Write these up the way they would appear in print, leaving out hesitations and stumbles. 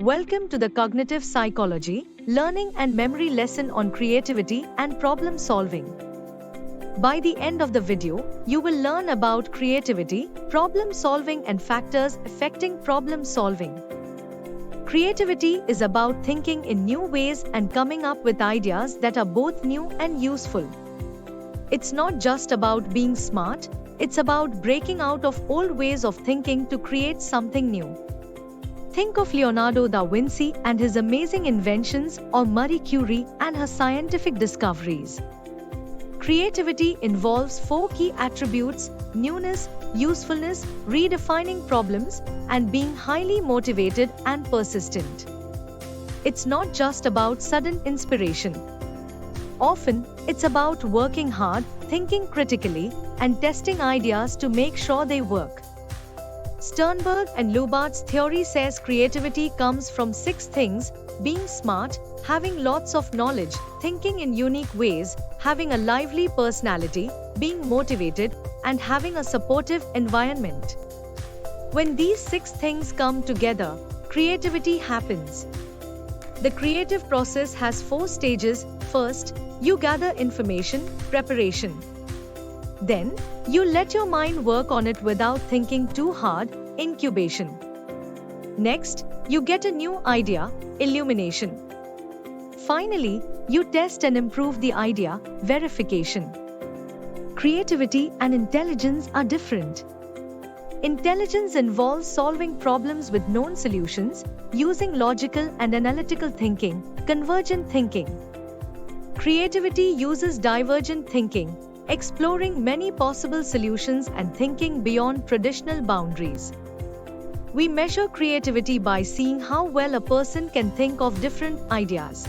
Welcome to the Cognitive Psychology, Learning and Memory lesson on creativity and problem solving. By the end of the video, you will learn about creativity, problem solving and factors affecting problem solving. Creativity is about thinking in new ways and coming up with ideas that are both new and useful. It's not just about being smart, it's about breaking out of old ways of thinking to create something new. Think of Leonardo da Vinci and his amazing inventions, or Marie Curie and her scientific discoveries. Creativity involves four key attributes: newness, usefulness, redefining problems, and being highly motivated and persistent. It's not just about sudden inspiration. Often, it's about working hard, thinking critically, and testing ideas to make sure they work. Sternberg and Lubart's theory says creativity comes from six things: being smart, having lots of knowledge, thinking in unique ways, having a lively personality, being motivated, and having a supportive environment. When these six things come together, creativity happens. The creative process has four stages. First, you gather information, preparation. Then, you let your mind work on it without thinking too hard, incubation. Next, you get a new idea, illumination. Finally, you test and improve the idea, verification. Creativity and intelligence are different. Intelligence involves solving problems with known solutions, using logical and analytical thinking, convergent thinking. Creativity uses divergent thinking, exploring many possible solutions and thinking beyond traditional boundaries. We measure creativity by seeing how well a person can think of different ideas.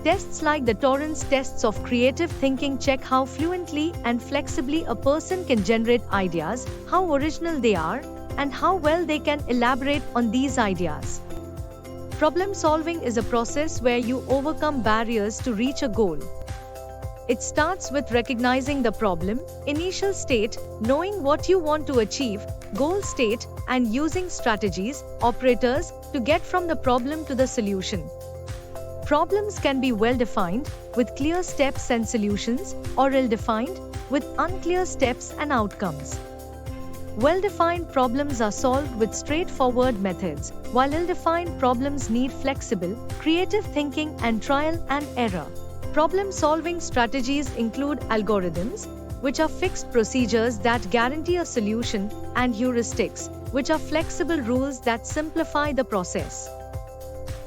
Tests like the Torrance tests of creative thinking check how fluently and flexibly a person can generate ideas, how original they are, and how well they can elaborate on these ideas. Problem solving is a process where you overcome barriers to reach a goal. It starts with recognizing the problem, initial state, knowing what you want to achieve, goal state, and using strategies, operators, to get from the problem to the solution. Problems can be well-defined, with clear steps and solutions, or ill-defined, with unclear steps and outcomes. Well-defined problems are solved with straightforward methods, while ill-defined problems need flexible, creative thinking and trial and error. Problem-solving strategies include algorithms, which are fixed procedures that guarantee a solution, and heuristics, which are flexible rules that simplify the process.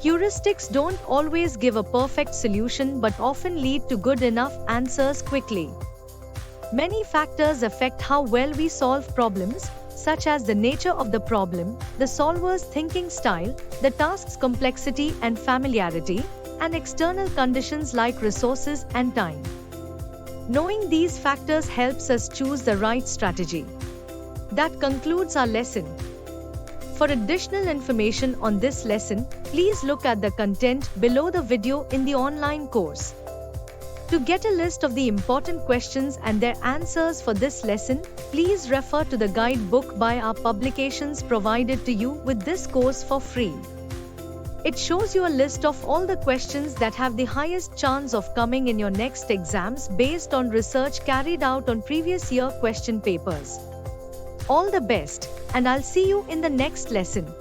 Heuristics don't always give a perfect solution but often lead to good enough answers quickly. Many factors affect how well we solve problems, such as the nature of the problem, the solver's thinking style, the task's complexity and familiarity, and external conditions like resources and time. Knowing these factors helps us choose the right strategy. That concludes our lesson. For additional information on this lesson, please look at the content below the video in the online course. To get a list of the important questions and their answers for this lesson, please refer to the guidebook by our publications provided to you with this course for free. It shows you a list of all the questions that have the highest chance of coming in your next exams based on research carried out on previous year question papers. All the best, and I'll see you in the next lesson.